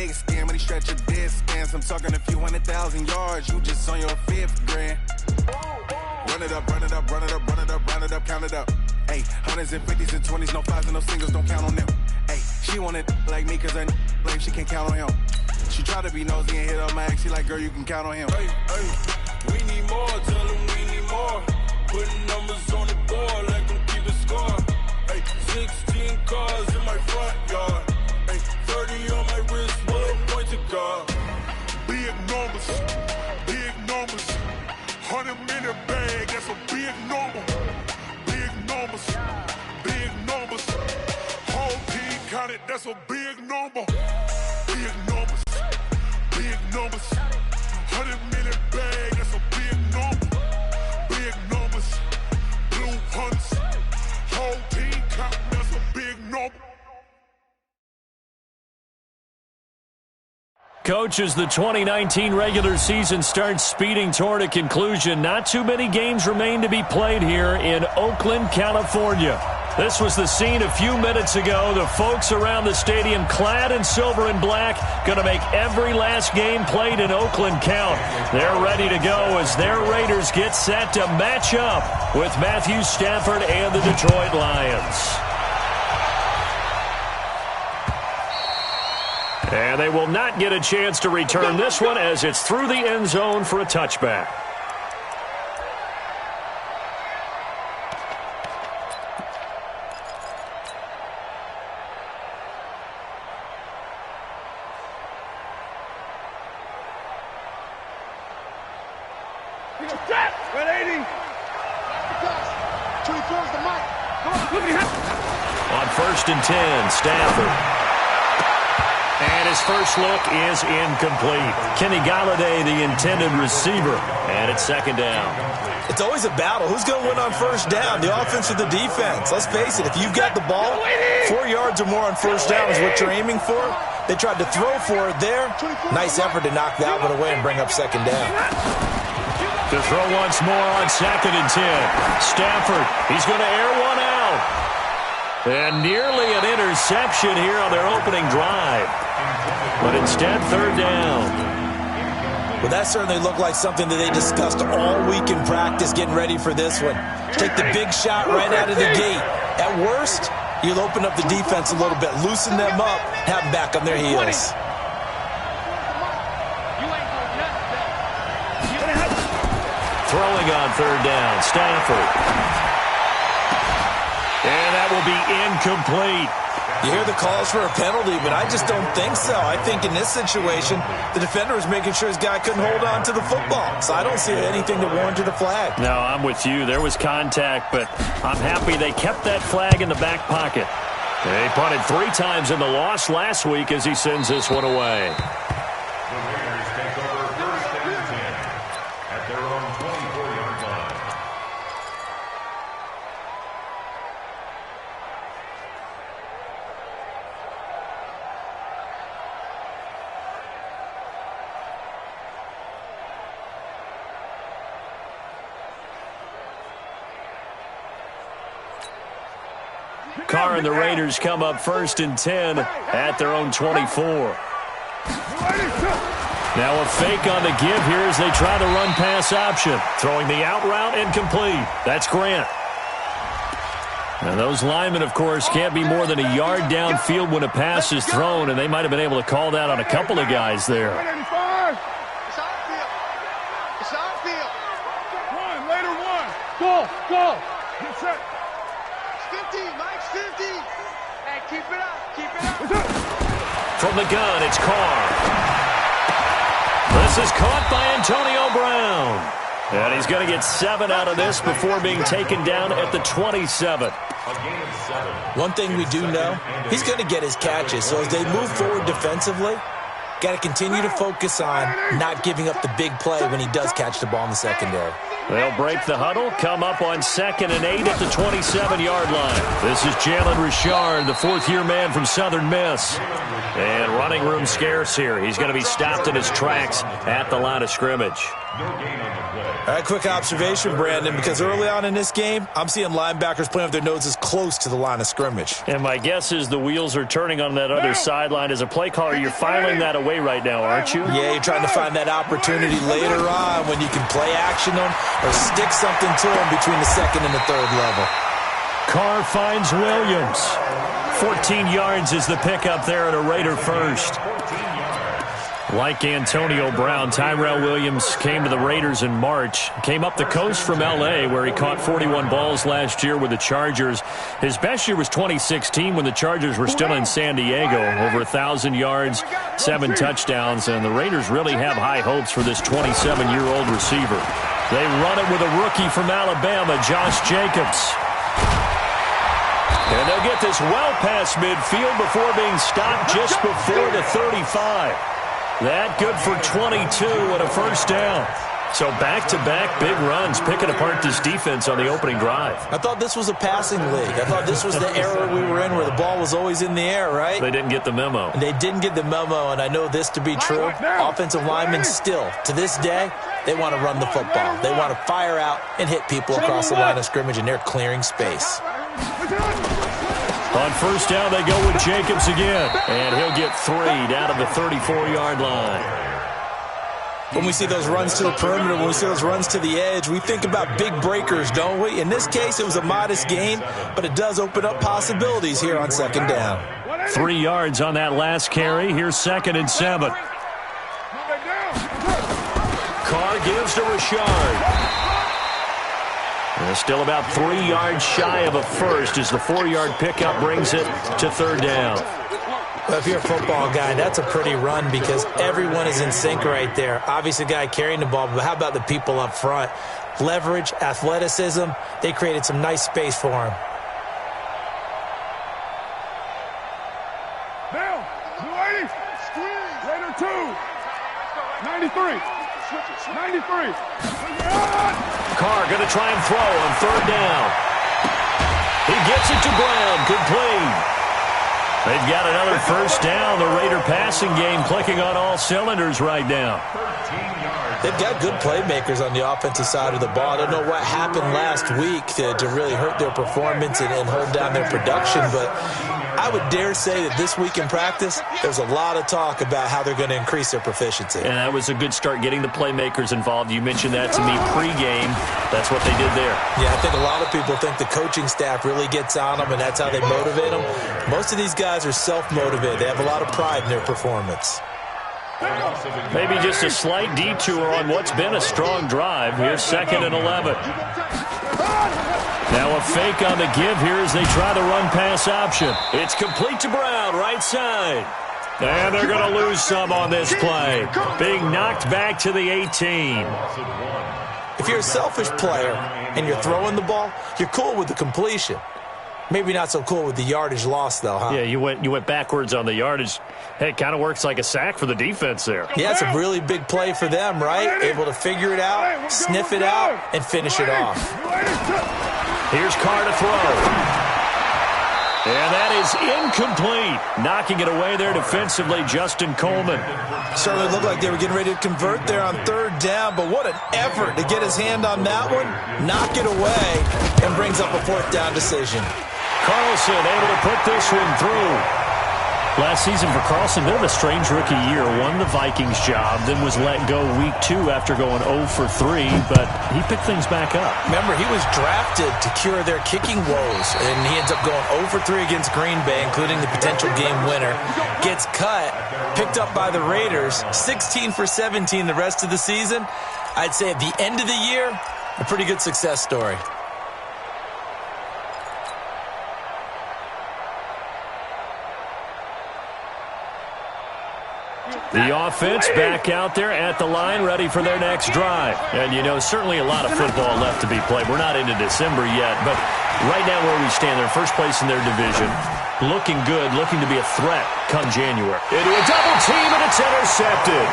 thick skin when he stretch your distance. I'm talking a few 100,000 yards, you just on your 5th grand. Run it up, run it up, run it up, run it up, run it up, count it up. Hey, hundreds and 50s and 20s, no 5s and no singles, don't count on them. Hey, she wanted like me cause her lame, she can't count on him. She tried to be nosy and hit up my ex, she like, girl, you can count on him. Hey, we need more, tell them we need more. Putting numbers on the board like I'm keeping score. Hey, 16 cars in my front yard. Hey, 30 on my wrist, one point to guard. Big numbers, 100 million bag, that's a big number. Big numbers, whole team counted, that's a big number. Big numbers, 100 million bag, that's a big number. Big numbers, blue hunts, whole team counting, that's a big number. Coach, as the 2019 regular season starts speeding toward a conclusion, not too many games remain to be played here in Oakland, California. This was the scene a few minutes ago. The folks around the stadium clad in silver and black going to make every last game played in Oakland count. They're ready to go as their Raiders get set to match up with Matthew Stafford and the Detroit Lions. And they will not get a chance to return this one as it's through the end zone for a touchback. On 1st and 10, Stafford. And his first look is incomplete. Kenny Galladay, the intended receiver. And it's 2nd down. It's always a battle. Who's going to win on 1st down, the offense or the defense? Let's face it, if you've got the ball, 4 yards or more on 1st down is what you're aiming for. They tried to throw for it there. Nice effort to knock that one away and bring up 2nd down. To throw once more on 2nd and 10. Stafford, he's going to air one out. And nearly an interception here on their opening drive. But instead, 3rd down. Well, that certainly looked like something that they discussed all week in practice getting ready for this one. Take the big shot right out of the gate. At worst, you'll open up the defense a little bit, loosen them up, have them back on their heels. Throwing on 3rd down, Stafford. And that will be incomplete. You hear the calls for a penalty, but I just don't think so. I think in this situation, the defender was making sure his guy couldn't hold on to the football. So I don't see anything that warranted a flag. No, I'm with you. There was contact, but I'm happy they kept that flag in the back pocket. They punted 3 times in the loss last week as he sends this one away. The Raiders take over 1st and 10 at their own 24-yard line. Carr and the Raiders come up 1st and 10 at their own 24. Now a fake on the give here as they try the run-pass option. Throwing the out route incomplete. That's Grant. And those linemen, of course, can't be more than a yard downfield when a pass is thrown, and they might have been able to call that on a couple of guys there. It's outfield. Later one. Go. Get set. 50, Mike's 50. Hey, keep it up. From the gun, it's Carr. This is caught by Antonio Brown. And he's going to get 7 out of this before being taken down at the 27. One thing we do know, he's going to get his catches. So as they move forward defensively, got to continue to focus on not giving up the big play when he does catch the ball in the secondary. They'll break the huddle, come up on 2nd and 8 at the 27-yard line. This is Jalen Richard, the fourth-year man from Southern Miss. And running room scarce here. He's going to be stopped in his tracks at the line of scrimmage. All right, quick observation, Brandon, because early on in this game, I'm seeing linebackers playing with their noses close to the line of scrimmage. And my guess is the wheels are turning on that other sideline. As a play caller, you're filing that away right now, aren't you? Yeah, you're trying to find that opportunity later on when you can play action them or stick something to them between the 2nd and the 3rd level. Carr finds Williams. 14 yards is the pickup there at a Raider first. Like Antonio Brown, Tyrell Williams came to the Raiders in March. Came up the coast from L.A., where he caught 41 balls last year with the Chargers. His best year was 2016 when the Chargers were still in San Diego. Over 1,000 yards, 7 touchdowns, and the Raiders really have high hopes for this 27-year-old receiver. They run it with a rookie from Alabama, Josh Jacobs. And they'll get this well past midfield before being stopped just before the 35. That good for 22 and a first down. So back-to-back big runs, picking apart this defense on the opening drive. I thought this was a passing league. I thought this was the era we were in where the ball was always in the air, right? They didn't get the memo. They didn't get the memo, and I know this to be true. Offensive linemen still, to this day, they want to run the football. They want to fire out and hit people across the line of scrimmage, and they're clearing space. On first down, they go with Jacobs again. And he'll get 3 down to the 34-yard line. When we see those runs to the perimeter, when we see those runs to the edge, we think about big breakers, don't we? In this case, it was a modest gain, but it does open up possibilities here on 2nd down. 3 yards on that last carry. Here's 2nd and 7. Carr gives to Richard. And still about 3 yards shy of a first as the 4-yard pickup brings it to 3rd down. Well, if you're a football guy, that's a pretty run because everyone is in sync right there. Obviously, the guy carrying the ball, but how about the people up front? Leverage, athleticism, they created some nice space for him. Now, new 80, Raider 2, 93, 93. Carr going to try and throw on 3rd down. He gets it to Brown. Complete. They've got another first down. The Raider passing game clicking on all cylinders right now. They've got good playmakers on the offensive side of the ball. I don't know what happened last week to really hurt their performance and hold down their production, but I would dare say that this week in practice, there's a lot of talk about how they're going to increase their proficiency. And that was a good start getting the playmakers involved. You mentioned that to me pregame. That's what they did there. Yeah, I think a lot of people think the coaching staff really gets on them, and that's how they motivate them. Most of these guys are self-motivated. They have a lot of pride in their performance. Maybe just a slight detour on what's been a strong drive. Here's 2nd and 11. Now a fake on the give here as they try the run-pass option. It's complete to Brown, right side. And they're going to lose some on this play. Being knocked back to the 18. If you're a selfish player and you're throwing the ball, you're cool with the completion. Maybe not so cool with the yardage loss, though, huh? Yeah, you went backwards on the yardage. Hey, it kind of works like a sack for the defense there. Yeah, it's a really big play for them, right? Able to figure it out, sniff it out, and finish it off. Here's Carr to throw. And that is incomplete. Knocking it away there defensively, Justin Coleman. Certainly looked like they were getting ready to convert there on 3rd down, but what an effort to get his hand on that one, knock it away, and brings up a 4th down decision. Carlson able to put this one through. Last season for Carlson, bit of a strange rookie year. Won the Vikings job, then was let go week 2 after going 0 for 3, but he picked things back up. Remember, he was drafted to cure their kicking woes, and he ends up going 0 for 3 against Green Bay, including the potential game winner. Gets cut, picked up by the Raiders, 16 for 17 the rest of the season. I'd say at the end of the year, a pretty good success story. The offense back out there at the line, ready for their next drive. And, you know, certainly a lot of football left to be played. We're not into December yet, but right now where we stand, they're first place in their division. Looking good, looking to be a threat come January. Into a double team, and it's intercepted.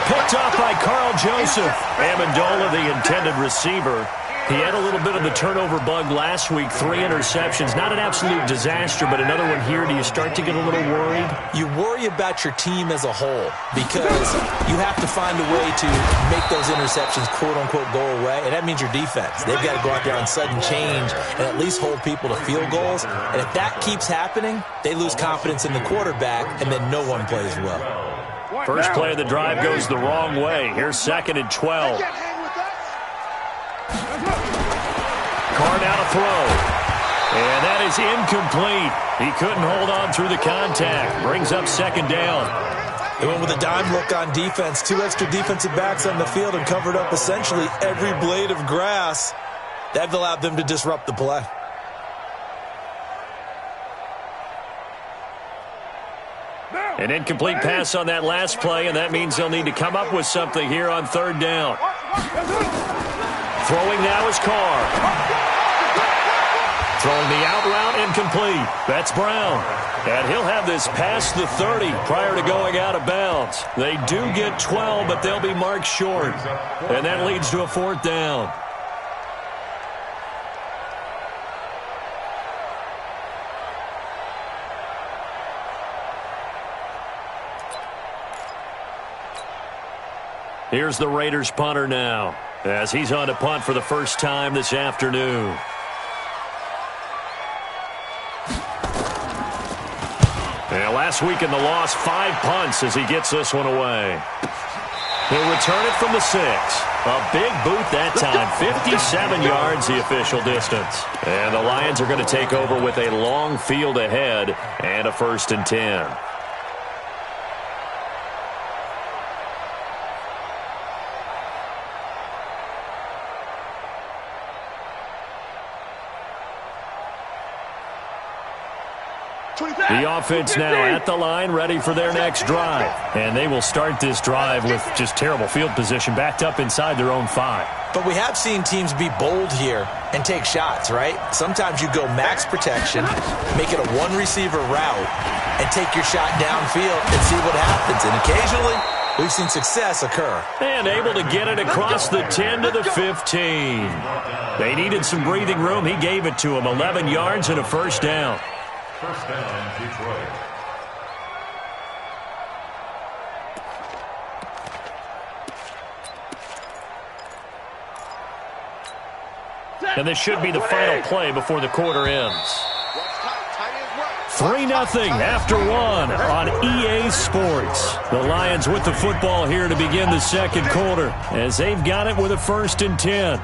picked off by Carl Joseph. Amendola, the intended receiver. He had a little bit of the turnover bug last week, 3 interceptions. Not an absolute disaster, but another one here. Do you start to get a little worried? You worry about your team as a whole because you have to find a way to make those interceptions, quote-unquote, go away, and that means your defense. They've got to go out there on sudden change and at least hold people to field goals, and if that keeps happening, they lose confidence in the quarterback, and then no one plays well. First play of the drive goes the wrong way. Here's 2nd and 12. Carr now to throw. And that is incomplete. He couldn't hold on through the contact. Brings up 2nd down. They went with a dime look on defense. 2 extra defensive backs on the field and covered up essentially every blade of grass. That allowed them to disrupt the play. An incomplete pass on that last play, and that means they'll need to come up with something here on 3rd down. Throwing now is Carr. Throwing the out route, incomplete. That's Brown. And he'll have this past the 30 prior to going out of bounds. They do get 12, but they'll be marked short. And that leads to a 4th down. Here's the Raiders punter now, as he's on to punt for the first time this afternoon. And last week in the loss, 5 punts as he gets this one away. He'll return it from the 6. A big boot that time, 57 yards the official distance. And the Lions are going to take over with a long field ahead and a 1st and 10. The offense now at the line, ready for their next drive. And they will start this drive with just terrible field position, backed up inside their own 5. But we have seen teams be bold here and take shots, right? Sometimes you go max protection, make it a 1-receiver route, and take your shot downfield and see what happens. And occasionally, we've seen success occur. And able to get it across the 10 to the 15. They needed some breathing room. He gave it to them, 11 yards and a 1st down. 1st down, Detroit. And this should be the final play before the quarter ends. 3-0 after 1 on EA Sports. The Lions with the football here to begin the 2nd quarter as they've got it with a 1st and 10.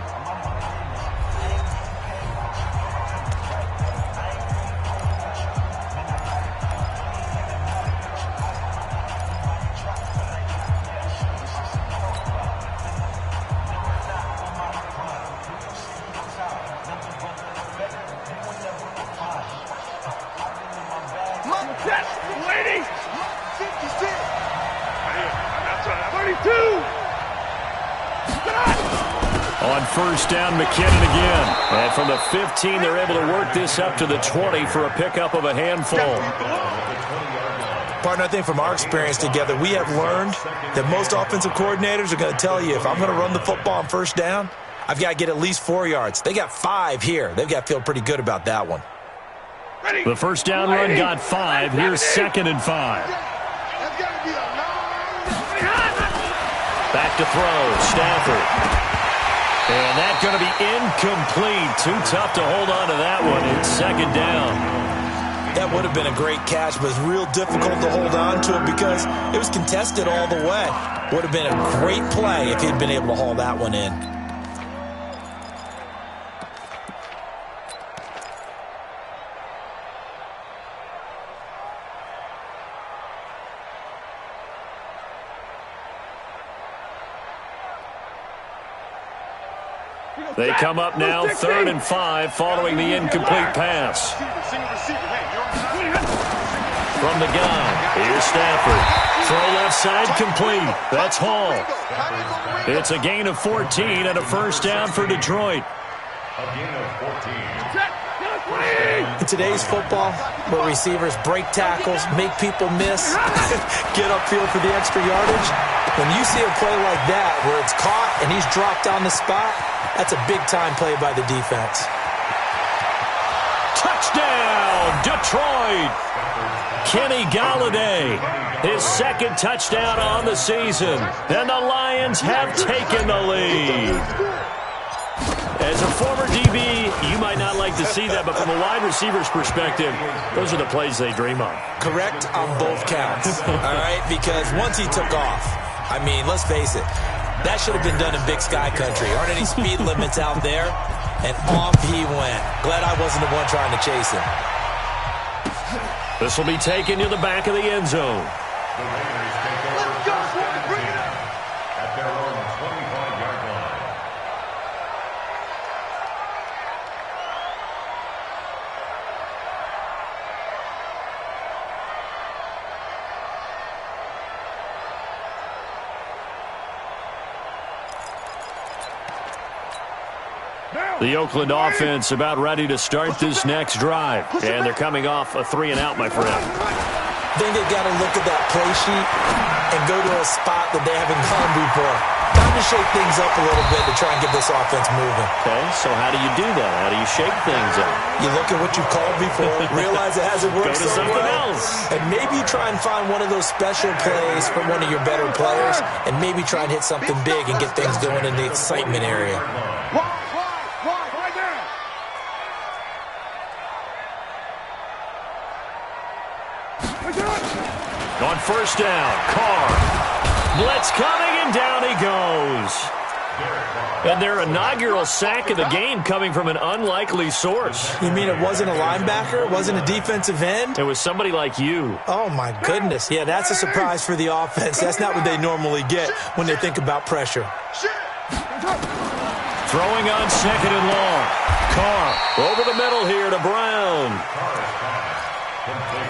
On 1st down, McKinnon again. And from the 15, they're able to work this up to the 20 for a pickup of a handful. Partner, I think from our experience together, we have learned that most offensive coordinators are going to tell you, if I'm going to run the football on 1st down, I've got to get at least 4 yards. They got 5 here. They've got to feel pretty good about that one. The 1st down run got 5. Here's 2nd and 5. Back to throw, Stafford. And that's going to be incomplete. Too tough to hold on to that one. It's 2nd down. That would have been a great catch, but it's real difficult to hold on to it because it was contested all the way. Would have been a great play if he'd been able to haul that one in. They come up now 3rd and 5 following the incomplete pass. From the gun, here's Stafford. Throw left side complete. That's Hall. It's a gain of 14 and a 1st down for Detroit. A gain of 14. In today's football, where receivers break tackles, make people miss, get upfield for the extra yardage, When you see a play like that where it's caught and he's dropped on the spot, that's a big-time play by the defense. Touchdown, Detroit! Kenny Galladay, his second touchdown on the season, and the Lions have taken the lead. As a former DB, you might not like to see that, but from a wide receiver's perspective, those are the plays they dream of. Correct on both counts, all right? Because once he took off, I mean, let's face it, that should have been done in Big Sky Country. Aren't any speed limits out there? And off he went. Glad I wasn't the one trying to chase him. This will be taken to the back of the end zone. The Raiders take over first and 10 at their own 25-yard line. The Oakland offense about ready to start this next drive. And they're coming off a 3-and-out, my friend. I think they've got to look at that play sheet and go to a spot that they haven't gone before. Time to shake things up a little bit to try and get this offense moving. Okay, so how do you do that? How do you shake things up? You look at what you've called before, realize it hasn't worked Go to so something well, else. and maybe try and find one of those special plays from one of your better players, and maybe try and hit something big and get things going in the excitement area. On first down, Carr. Blitz coming, and down he goes. And their inaugural sack of the game coming from an unlikely source. You mean it wasn't a linebacker? It wasn't a defensive end? It was somebody like you. Oh, my goodness. Yeah, that's a surprise for the offense. That's not what they normally get when they think about pressure. Throwing on second and long. Carr over the middle here to Brown.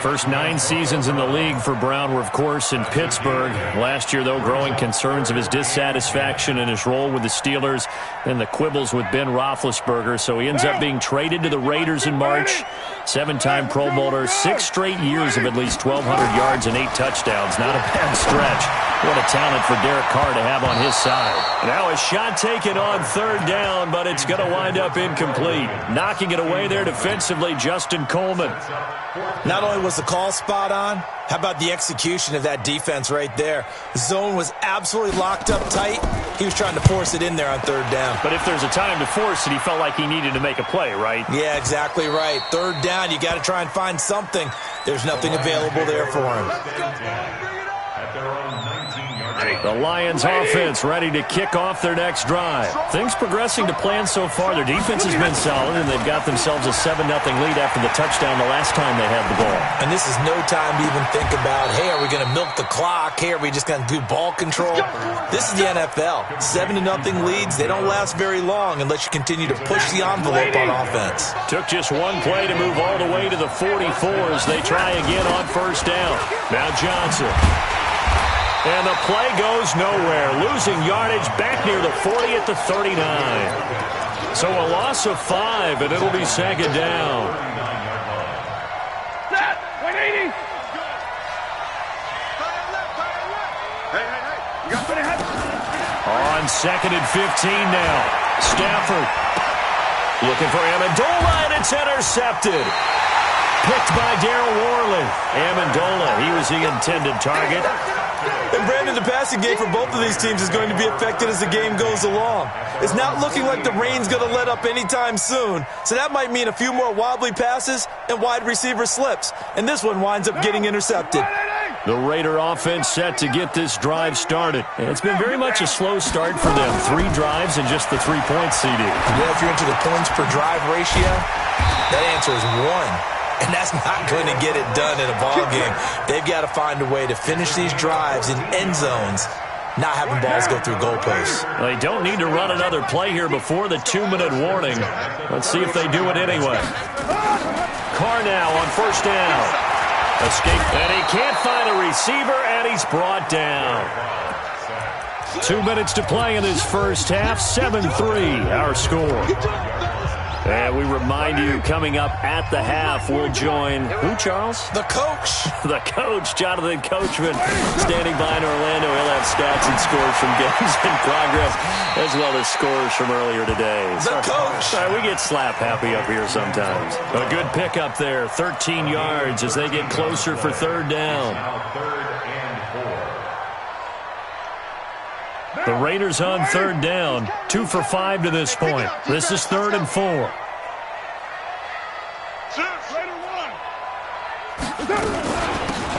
First 9 seasons in the league for Brown were, of course, in Pittsburgh. Last year, though, growing concerns of his dissatisfaction in his role with the Steelers and the quibbles with Ben Roethlisberger. So he ends up being traded to the Raiders in March. 7-time Pro Bowler, 6 straight years of at least 1,200 yards and 8 touchdowns. Not a bad stretch. What a talent for Derek Carr to have on his side. Now a shot taken on third down, but it's going to wind up incomplete. Knocking it away there defensively, Justin Coleman. Not only was the call spot on, how about the execution of that defense right there? The zone was absolutely locked up tight. He was trying to force it in there on third down. But if there's a time to force it, he felt like he needed to make a play, right? Yeah, exactly right. Third down, you got to try and find something. There's nothing available there for him. At their own 19-yard line. The Lions offense ready to kick off their next drive. Things progressing to plan so far. Their defense has been solid, and they've got themselves a 7-0 lead after the touchdown the last time they had the ball. And this is no time to even think about, hey, are we going to milk the clock? Hey, are we just going to do ball control? This is the NFL. 7-0 leads, they don't last very long unless you continue to push the envelope on offense. Took just one play to move all the way to the 44 as they try again on first down. Now Johnson. And the play goes nowhere. Losing yardage back near the 40 at the 39. So a loss of 5, and it'll be second down. Set! 180! You got 20 heads? On second and 15 now. Stafford looking for Amendola, and it's intercepted. Picked by Darryl Worley. Amendola, he was the intended target. And Brandon, the passing game for both of these teams is going to be affected as the game goes along. It's not looking like the rain's going to let up anytime soon, so that might mean a few more wobbly passes and wide receiver slips. And this one winds up getting intercepted. The Raider offense set to get this drive started. And it's been very much a slow start for them. 3 drives and just the 3-point CD. Yeah, if you're into the points per drive ratio, that answer is 1. And that's not going to get it done in a ball game. They've got to find a way to finish these drives in end zones, not having balls go through goalposts. They don't need to run another play here before the 2-minute warning. Let's see if they do it anyway. Carr now on first down. Escape, and he can't find a receiver, and he's brought down. 2 minutes to play in this first half. 7-3, our score. And we remind you, coming up at the half, we'll join who, Charles? The coach. The coach, Jonathan Coachman, standing by in Orlando. He'll have stats and scores from games in progress, as well as scores from earlier today. The coach. Sorry, we get slap happy up here sometimes. A good pickup there, 13 yards as they get closer for third down. The Raiders on third down, 2 for 5 to this point. This is 3rd and 4.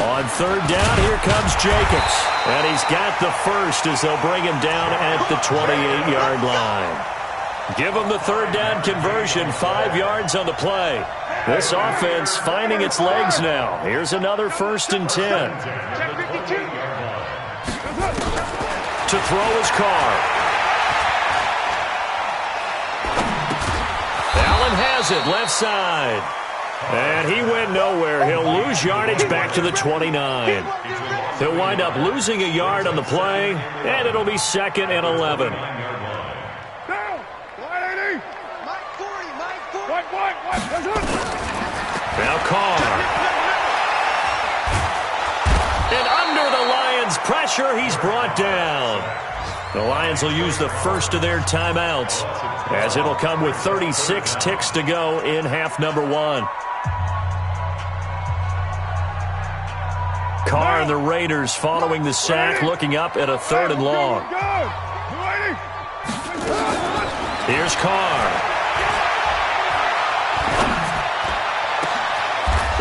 On third down, here comes Jacobs. And he's got the first as they'll bring him down at the 28-yard line. Give him the third down conversion, 5 yards on the play. This offense finding its legs now. Here's another 1st and 10. To throw his Carr. Allen has it, left side. And he went nowhere. He'll lose yardage back to the 29. He'll wind up losing a yard on the play, and it'll be 2nd and 11. Now Carr. And under the Lions' pressure, he's brought down. The Lions will use the first of their timeouts, as it'll come with 36 ticks to go in half number 1. Carr and the Raiders following the sack, looking up at a 3rd and long. Here's Carr.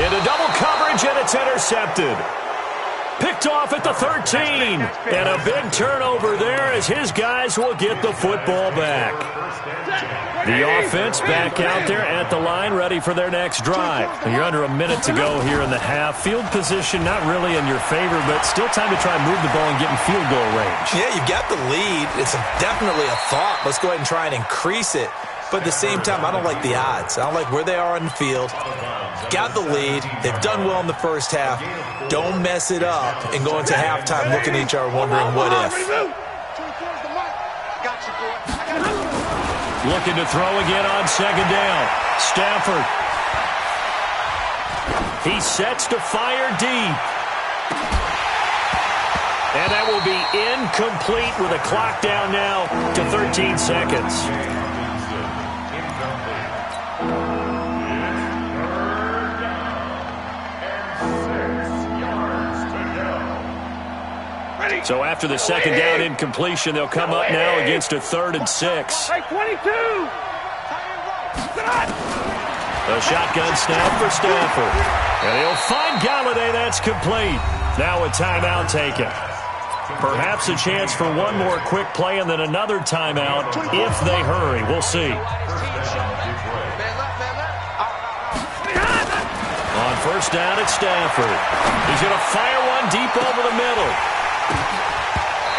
Into double coverage, and it's intercepted. Picked off at the 13. And a big turnover there as his guys will get the football back. The offense back out there at the line, ready for their next drive. You're under a minute to go here in the half. Field position not really in your favor, but still time to try and move the ball and get in field goal range. Yeah, you've got the lead. It's definitely a thought. Let's go ahead and try and increase it. But at the same time, I don't like the odds. I don't like where they are on the field. Got the lead. They've done well in the first half. Don't mess it up and go into halftime looking at each other wondering what if. Looking to throw again on 2nd down. Stafford. He sets to fire deep. And that will be incomplete with a clock down now to 13 seconds. So after the 2nd down incompletion, they'll come up now against a 3rd and 6. Hey, 22! A shotgun snap for Stafford. And he'll find Galladay. That's complete. Now a timeout taken. Perhaps a chance for one more quick play and then another timeout if they hurry. We'll see. On 1st down, it's Stafford. He's going to fire one deep over the middle.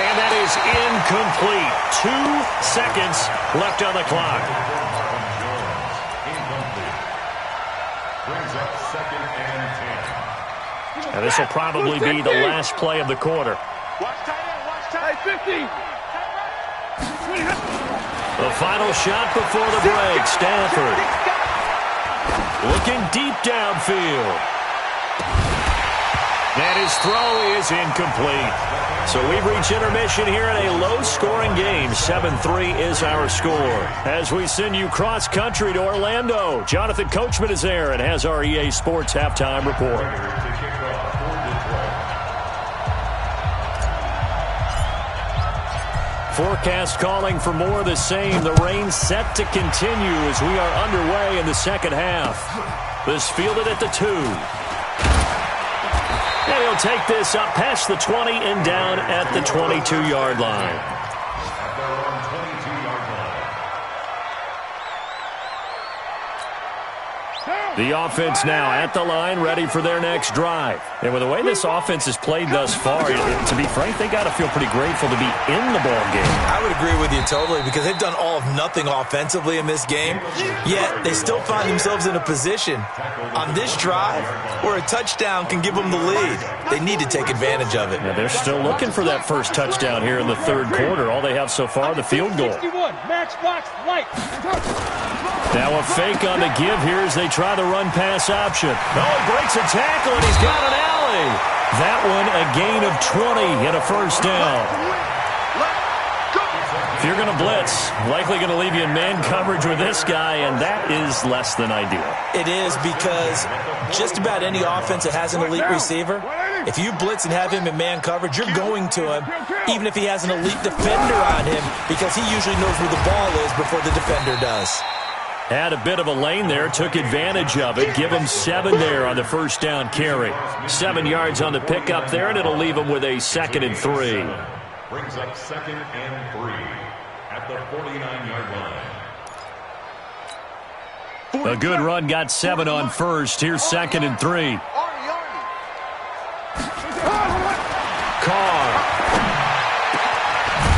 And that is incomplete. 2 seconds left on the clock. Brings up 2nd and 10. And this will probably be the last play of the quarter. Watch tight end, watch tight end. 50. The final shot before the break. Stafford looking deep downfield. And his throw is incomplete. So we've reached intermission here in a low-scoring game. 7-3 is our score. As we send you cross-country to Orlando, Jonathan Coachman is there and has our EA Sports halftime report. Forecast calling for more of the same. The rain set to continue as we are underway in the 2nd half. This fielded at the 2. And he'll take this up past the 20 and down at the 22-yard line. At their own 22-yard line. The offense now at the line, ready for their next drive. And with the way this offense has played thus far, to be frank, they got to feel pretty grateful to be in the ball game. I would agree with you totally, because they've done all of nothing offensively in this game, yet they still find themselves in a position on this drive where a touchdown can give them the lead. They need to take advantage of it. Now they're still looking for that first touchdown here in the third quarter. All they have so far, the field goal. Now a fake on the give here as they try the run-pass option. Oh, he breaks a tackle, and he's got an alley. That one a gain of 20 and a first down. If you're going to blitz, likely going to leave you in man coverage with this guy, and that is less than ideal. It is, because just about any offense that has an elite receiver, if you blitz and have him in man coverage, you're going to him, even if he has an elite defender on him, because he usually knows where the ball is before the defender does. Had a bit of a lane there, took advantage of it. Give him 7 there on the first down carry. 7 yards on the pickup there, and it'll leave him with a 2nd and 3. Brings up 2nd and 3 at the 49-yard line. A good run got 7 on first. Here's 2nd and 3. Carr.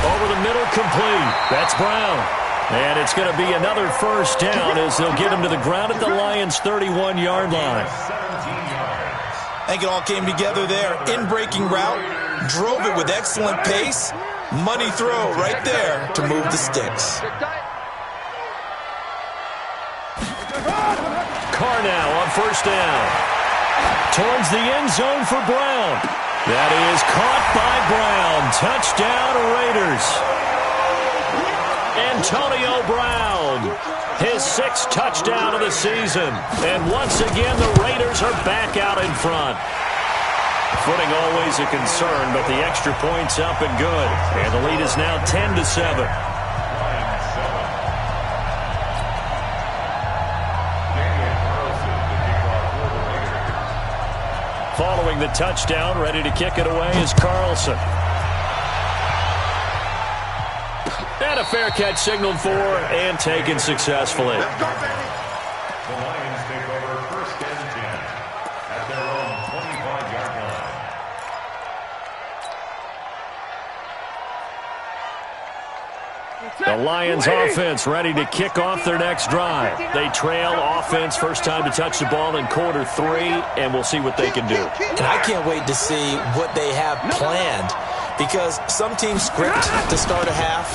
Over the middle, complete. That's Brown. And it's going to be another first down as they'll get him to the ground at the Lions' 31-yard line. I think it all came together there. In-breaking route, drove it with excellent pace. Money throw right there to move the sticks. Carr now on first down. Towards the end zone for Brown. That is caught by Brown. Touchdown, Raiders. Antonio Brown, his 6th touchdown of the season. And once again, the Raiders are back out in front. Footing always a concern, but the extra point's up and good. And the lead is now 10-7. Following the touchdown, ready to kick it away is Carlson. And a fair catch signaled for and taken successfully. The Lions take over 1st and 10 at their own 25-yard line. The Lions offense ready to kick off their next drive. They trail offense, first time to touch the ball in quarter 3, and we'll see what they can do. And I can't wait to see what they have planned, because some teams script to start a half.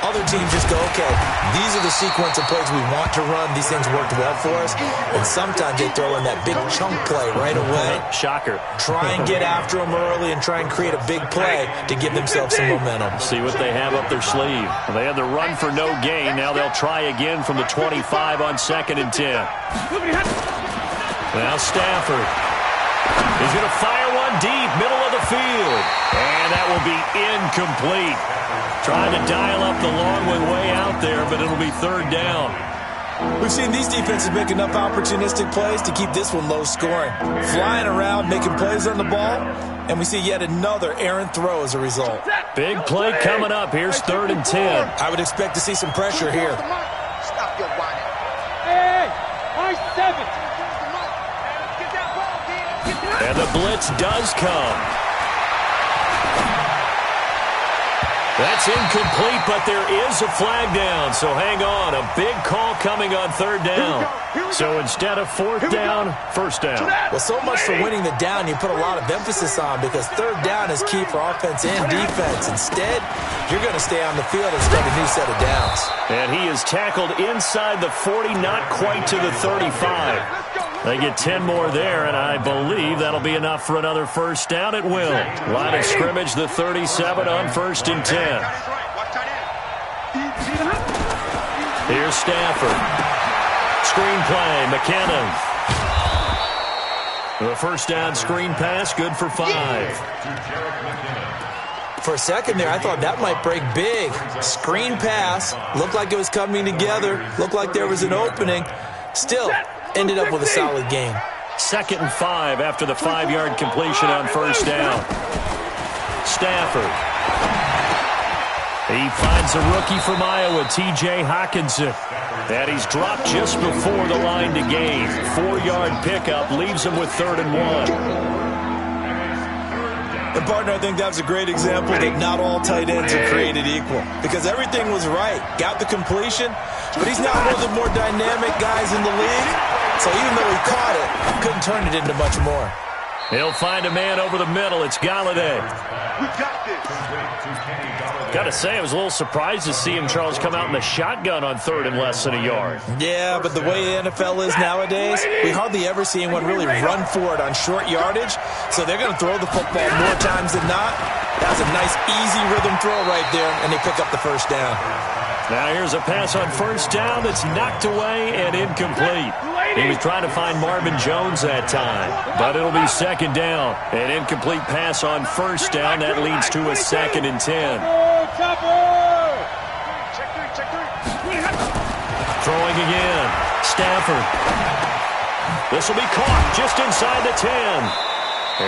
Other teams just go, okay, these are the sequence of plays we want to run. These things worked well for us. And sometimes they throw in that big chunk play right away. Shocker. Try and get after them early and try and create a big play to give themselves some momentum. See what they have up their sleeve. They had the run for no gain. Now they'll try again from the 25 on 2nd and 10. Now Stafford. He's going to fire one deep, middle of the field. And that will be incomplete. Trying to dial up the long way out there, but it'll be 3rd down. We've seen these defenses make enough opportunistic plays to keep this one low scoring. Flying around, making plays on the ball, and we see yet another errant throw as a result. Big play coming up. Here's 3rd and 10. I would expect to see some pressure here. Stop your whining. Hey, nice 7. And the blitz does come. That's incomplete, but there is a flag down, so hang on. A big call coming on 3rd down. So instead of 4th down, 1st down. Well, so much for winning the down you put a lot of emphasis on, because 3rd down is key for offense and defense. Instead, you're going to stay on the field and start a new set of downs. And he is tackled inside the 40, not quite to the 35. They get 10 more there, and I believe that'll be enough for another first down. It will. Line of scrimmage, the 37 on 1st and 10. Here's Stafford. Screen play, McKinnon. The first down screen pass, good for 5. For a second there, I thought that might break big. Screen pass, looked like it was coming together, looked like there was an opening. Still, ended up with a solid game. 2nd and 5 after the 5-yard completion on 1st down. Stafford. He finds a rookie from Iowa, T.J. Hawkinson. And he's dropped just before the line to gain. 4-yard pickup leaves him with 3rd and 1. And, partner, I think that was a great example that not all tight ends are created equal. Because everything was right. Got the completion, but he's not one of the more dynamic guys in the league. So even though he caught it, couldn't turn it into much more. He'll find a man over the middle. It's Galladay. We got this. Got to say, I was a little surprised to see him, Charles, come out in the shotgun on 3rd and less than a yard. Yeah, but the way the NFL is nowadays, we hardly ever see anyone really run for it on short yardage. So they're going to throw the football more times than not. That's a nice, easy rhythm throw right there, and they pick up the first down. Now here's a pass on 1st down that's knocked away and incomplete. He was trying to find Marvin Jones that time, but it'll be 2nd down. An incomplete pass on 1st down. That leads to a 2nd and 10. Throwing again. Stafford. This will be caught just inside the 10.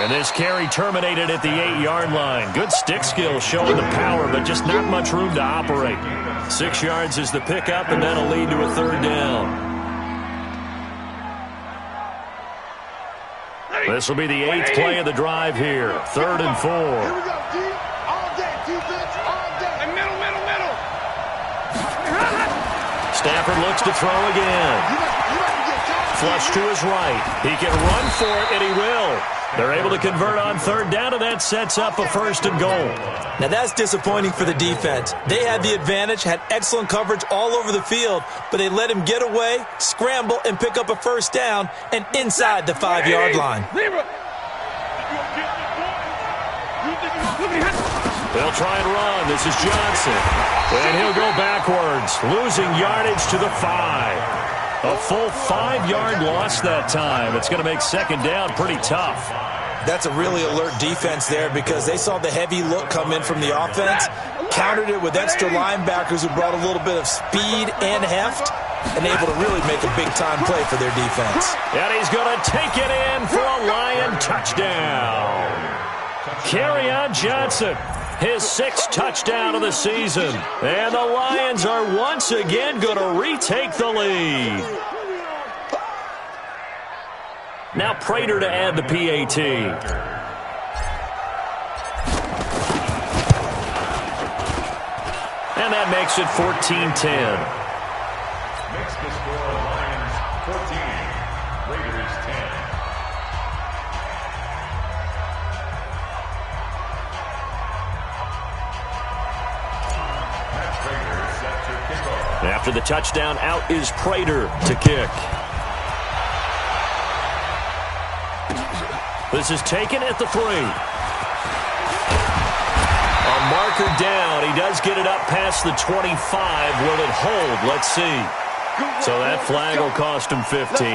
And this carry terminated at the 8-yard line. Good stick skill showing the power, but just not much room to operate. 6 yards is the pickup, and that'll lead to a 3rd down. This will be the 8th play of the drive here. 3rd and 4. Here we go, D. All day, defense, all day. And middle. Stafford looks to throw again. Flush to his right. He can run for it, and he will. They're able to convert on 3rd down, and that sets up a 1st and goal. Now that's disappointing for the defense. They had the advantage, had excellent coverage all over the field, but they let him get away, scramble, and pick up a 1st down, and inside the 5-yard line. They'll try and run. This is Johnson. And he'll go backwards, losing yardage to the 5. A full 5-yard loss that time. It's going to make 2nd down pretty tough. That's a really alert defense there because they saw the heavy look come in from the offense, countered it with extra linebackers who brought a little bit of speed and heft, and able to really make a big-time play for their defense. And he's going to take it in for a Lion touchdown. Kerryon Johnson, his 6th touchdown of the season. And the Lions are once again going to retake the lead. Now Prater to add the PAT. And that makes it 14-10. Makes the score Lions 14, Raiders 10. Matt Prater set to kick off. After the touchdown, out is Prater to kick. This is taken at the 3. A marker down. He does get it up past the 25. Will it hold? Let's see. So that flag will cost him 15.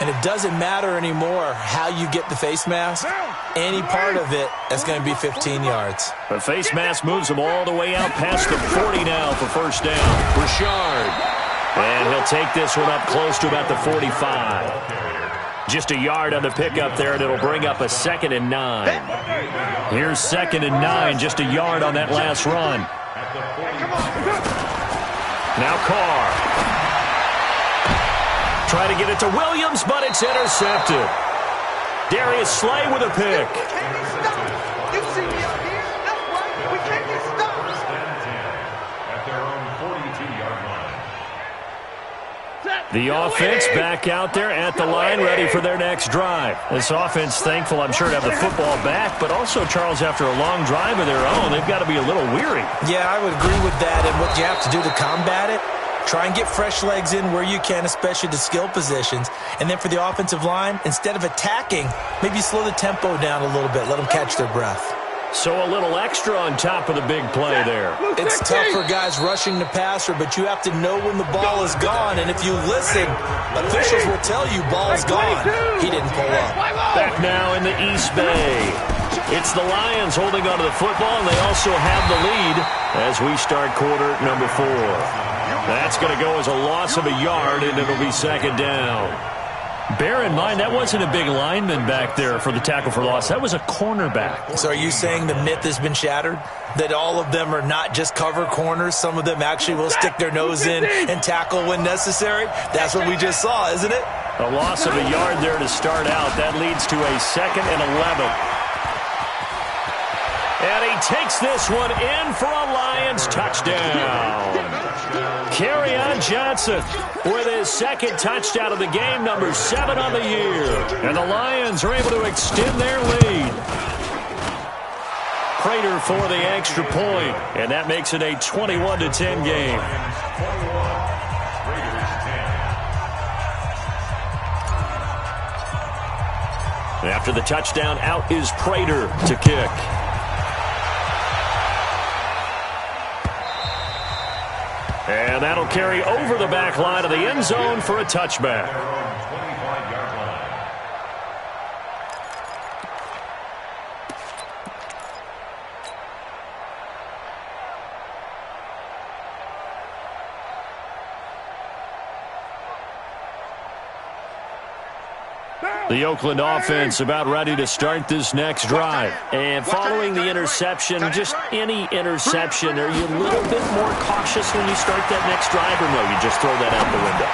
And it doesn't matter anymore how you get the face mask. Any part of it, that's going to be 15 yards. The face mask moves him all the way out past the 40 now for 1st down. Richard. And he'll take this one up close to about the 45. Just a yard on the pickup there, and it'll bring up a 2nd and 9. Here's 2nd and 9, just a yard on that last run. Now Carr. Trying to get it to Williams, but it's intercepted. Darius Slay with a pick. You see me out here? That's right. We can't get stopped. At their own 42-yard line. The offense back out there at the line, ready for their next drive. This offense thankful, I'm sure, to have the football back, but also, Charles, after a long drive of their own, they've got to be a little weary. Yeah, I would agree with that, and what you have to do to combat it, try and get fresh legs in where you can, especially the skill positions. And then for the offensive line, instead of attacking, maybe slow the tempo down a little bit, let them catch their breath. So a little extra on top of the big play there. It's tough for guys rushing the passer, but you have to know when the ball is gone. And if you listen, officials will tell you ball's gone. He didn't pull up. Back now in the East Bay. It's the Lions holding onto the football, and they also have the lead as we start quarter number 4. That's going to go as a loss of a yard, and it'll be 2nd down. Bear in mind, that wasn't a big lineman back there for the tackle for loss. That was a cornerback. So are you saying the myth has been shattered? That all of them are not just cover corners? Some of them actually will stick their nose in and tackle when necessary? That's what we just saw, isn't it? A loss of a yard there to start out. That leads to a 2nd and 11. And he takes this one in for a Lions touchdown. Kerryon Johnson with his 2nd touchdown of the game, number 7 on the year. And the Lions are able to extend their lead. Prater for the extra point, and that makes it a 21-10 game. After the touchdown, out is Prater to kick. And that'll carry over the back line of the end zone for a touchback. The Oakland offense about ready to start this next drive. And following the interception, just any interception, are you a little bit more cautious when you start that next drive, or no, you just throw that out the window?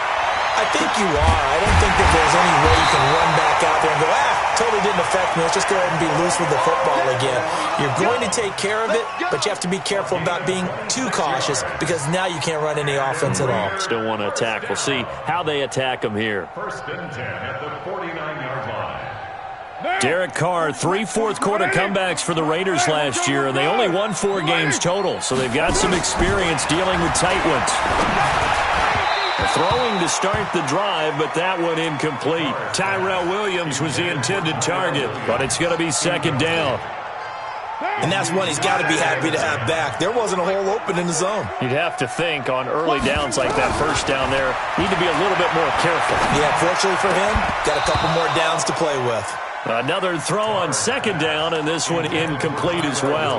I think you are. I don't think that there's any way you can run back out there and go, totally didn't affect me. Let's just go ahead and be loose with the football again. You're going to take care of it, but you have to be careful about being too cautious because now you can't run any offense at all. Still want to attack. We'll see how they attack them here. 1st and 10 at the 49-yard line. Derek Carr, 3 fourth-quarter comebacks for the Raiders last year, and they only won 4 games total, so they've got some experience dealing with tight ones. Throwing to start the drive, but that one incomplete. Tyrell Williams was the intended target, but it's going to be 2nd down. And that's one he's got to be happy to have back. There wasn't a hole open in the zone. You'd have to think on early downs like that 1st down there, need to be a little bit more careful. Yeah, fortunately for him, got a couple more downs to play with. Another throw on 2nd down, and this one incomplete as well.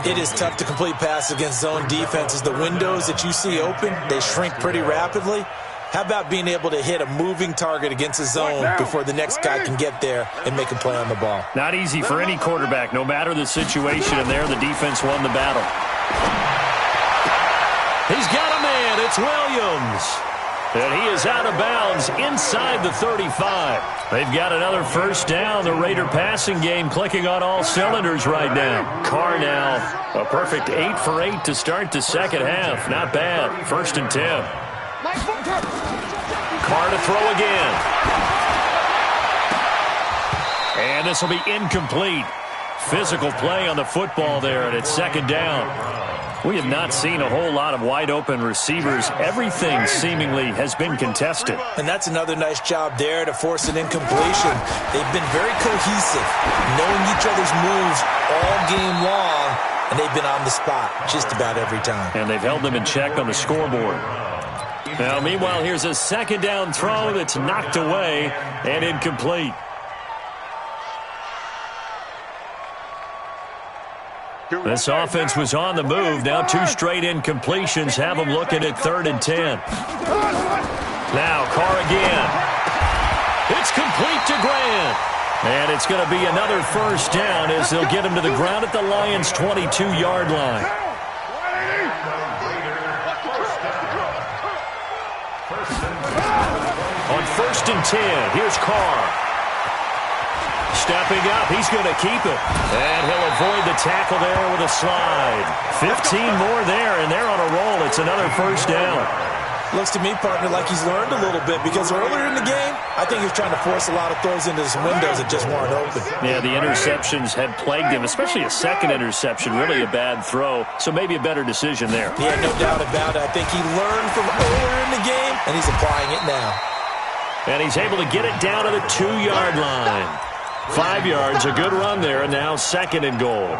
It is tough to complete passes against zone defenses. The windows that you see open, they shrink pretty rapidly. How about being able to hit a moving target against a zone before the next guy can get there and make a play on the ball? Not easy for any quarterback, no matter the situation, and there the defense won the battle. He's got a man. It's Williams. And he is out of bounds inside the 35. They've got another 1st down. The Raider passing game clicking on all cylinders right now. Carr now a perfect 8 for 8 to start the 2nd half. Not bad. 1st and 10. Carr to throw again. And this will be incomplete. Physical play on the football there, and it's 2nd down. We have not seen a whole lot of wide-open receivers. Everything seemingly has been contested. And that's another nice job there to force an incompletion. They've been very cohesive, knowing each other's moves all game long, and they've been on the spot just about every time. And they've held them in check on the scoreboard. Now, meanwhile, here's a 2nd down throw that's knocked away and incomplete. This offense was on the move. Now 2 straight incompletions have them looking at 3rd and 10. Now Carr again. It's complete to Grant. And it's going to be another 1st down as they'll get him to the ground at the Lions' 22-yard line. On 1st and 10, here's Carr. Stepping up, he's going to keep it. And he'll avoid the tackle there with a slide. 15 more there, and they're on a roll. It's another 1st down. Looks to me, partner, like he's learned a little bit because earlier in the game, I think he was trying to force a lot of throws into his windows that just weren't open. Yeah, the interceptions had plagued him, especially a 2nd interception, really a bad throw. So maybe a better decision there. Yeah, no doubt about it. I think he learned from earlier in the game, and he's applying it now. And he's able to get it down to the 2-yard line. 5 yards, a good run there, and now 2nd and goal.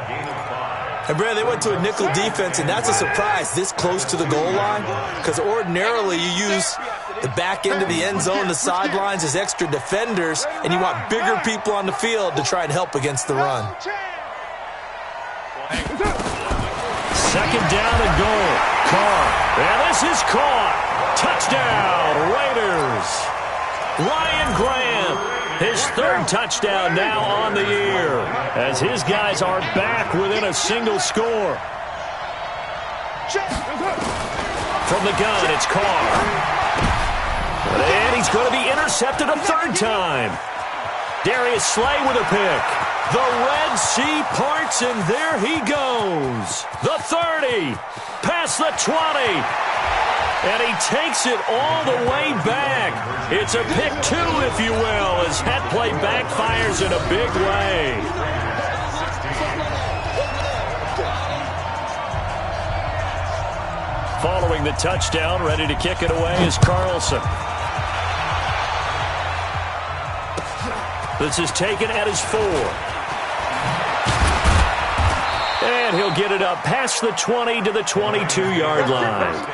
And, Brad, they went to a nickel defense, and that's a surprise this close to the goal line because ordinarily you use the back end of the end zone, the sidelines as extra defenders, and you want bigger people on the field to try and help against the run. 2nd down and goal. Carr. And this is caught. Touchdown, Raiders. Ryan Grant, his third touchdown now on the year, as his guys are back within a single score. From the gun, it's Carr. And he's going to be intercepted a third time. Darius Slay with a pick. The Red Sea parts, and there he goes. The 30, past the 20. And he takes it all the way back. It's a pick two, if you will, as that play backfires in a big way. Following the touchdown, ready to kick it away is Carlson. This is taken at his 4. And he'll get it up past the 20 to the 22-yard line.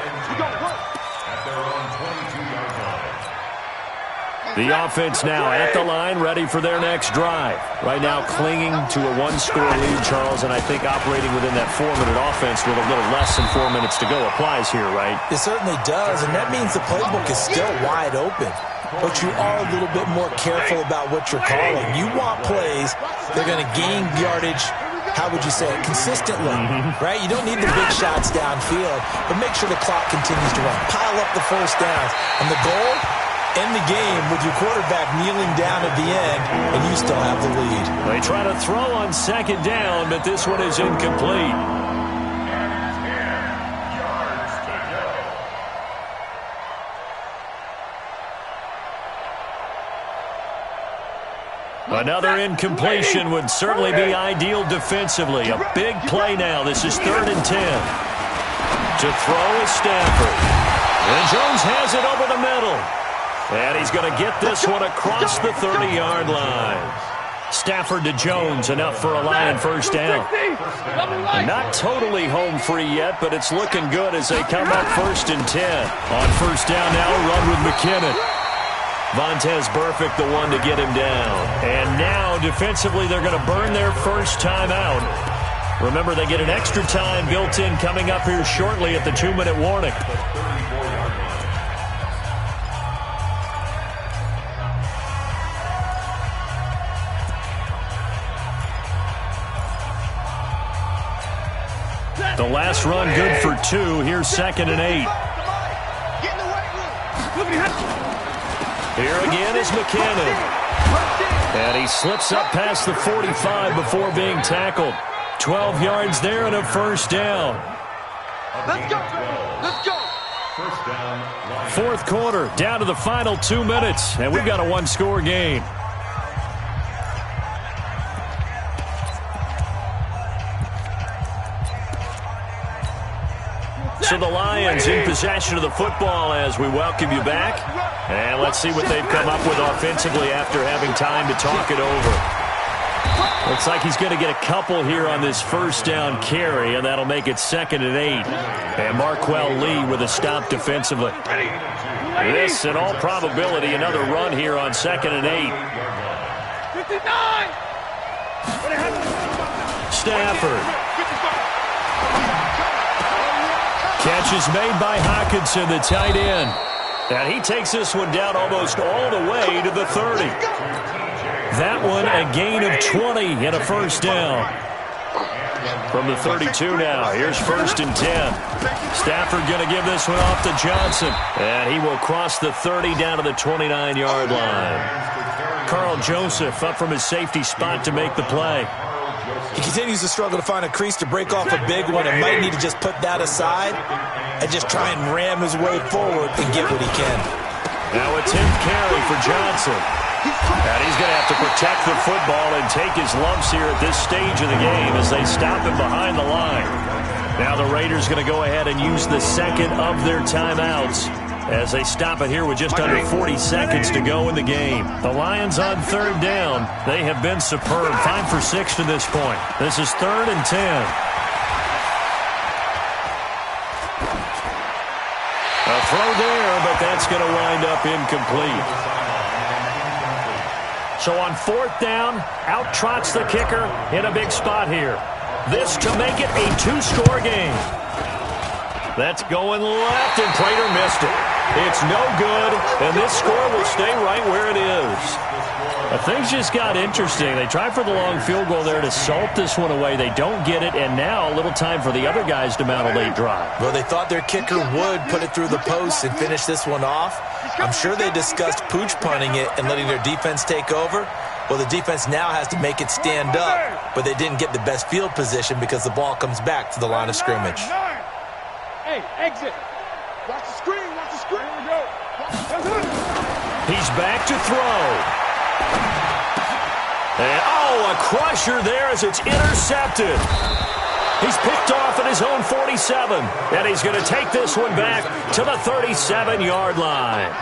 The offense now at the line, ready for their next drive. Right now clinging to a one-score lead, Charles, and I think operating within that 4-minute offense with a little less than 4 minutes to go applies here, right? It certainly does, and that means the playbook is still wide open. But you are a little bit more careful about what you're calling. You want plays that are going to gain yardage, how would you say it, consistently, right? You don't need the big shots downfield, but make sure the clock continues to run. Pile up the first downs. And the goal, end the game with your quarterback kneeling down at the end, and you still have the lead. They try to throw on second down, but this one is incomplete. Another incompletion would certainly be ideal defensively. A big play now. This is 3rd and 10. To throw is Stafford. And Jones has it over the middle. And he's going to get this one across the 30-yard line. Stafford to Jones, enough for a Lion first down. Not totally home free yet, but it's looking good as they come up 1st and 10. On first down now, run with McKinnon. Vontez Burfict, the one to get him down. And now, defensively, they're going to burn their first time out. Remember, they get an extra time built in coming up here shortly at the 2-minute warning. The last run good for 2. Here's 2nd and 8. Here again is McKinnon. And he slips up past the 45 before being tackled. 12 yards there and a first down. Let's go. Let's go. First down. Fourth quarter, down to the final 2 minutes, and we've got a one-score game. So the Lions in possession of the football as we welcome you back. And let's see what they've come up with offensively after having time to talk it over. Looks like he's going to get a couple here on this first down carry, and that'll make it 2nd and 8. And Marknfl423 Lee with a stop defensively. This, in all probability, another run here on 2nd and 8. 59! Stafford. Catch is made by Hawkinson, the tight end. And he takes this one down almost all the way to the 30. That one a gain of 20 and a first down. From the 32 now, here's 1st and 10. Stafford going to give this one off to Johnson. And he will cross the 30 down to the 29-yard line. Carl Joseph up from his safety spot to make the play. He continues to struggle to find a crease to break off a big one and might need to just put that aside and just try and ram his way forward and get what he can. Now a 10th carry for Johnson. And he's going to have to protect the football and take his lumps here at this stage of the game as they stop him behind the line. Now the Raiders going to go ahead and use the second of their timeouts as they stop it here with just under 40 seconds to go in the game. The Lions on 3rd down. They have been superb. 5 for 6 to this point. This is 3rd and 10. A throw there, but that's going to wind up incomplete. So on 4th down, out trots the kicker in a big spot here. This to make it a 2-score game. That's going left, and Prater missed it. It's no good, and this score will stay right where it is. Things just got interesting. They tried for the long field goal there to salt this one away. They don't get it, and now a little time for the other guys to mount a late drive. Well, they thought their kicker would put it through the post and finish this one off. I'm sure they discussed pooch punting it and letting their defense take over. Well, the defense now has to make it stand up, but they didn't get the best field position because the ball comes back to the line of scrimmage. Hey, exit. Watch the screen. Watch the screen. Here we go. He's back to throw. And, a crusher there as it's intercepted. He's picked off at his own 47, and he's going to take this one back to the 37-yard line.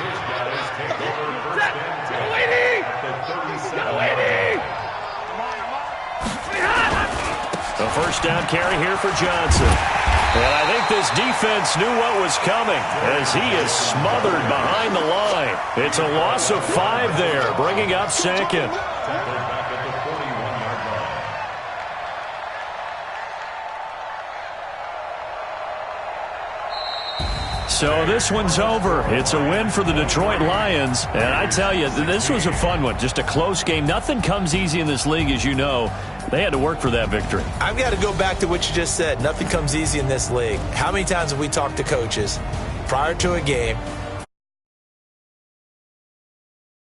A first down carry here for Johnson. And I think this defense knew what was coming as he is smothered behind the line. It's a loss of 5 there, bringing up second. So this one's over. It's a win for the Detroit Lions. And I tell you, this was a fun one. Just a close game. Nothing comes easy in this league, as you know. They had to work for that victory. I've got to go back to what you just said. Nothing comes easy in this league. How many times have we talked to coaches prior to a game,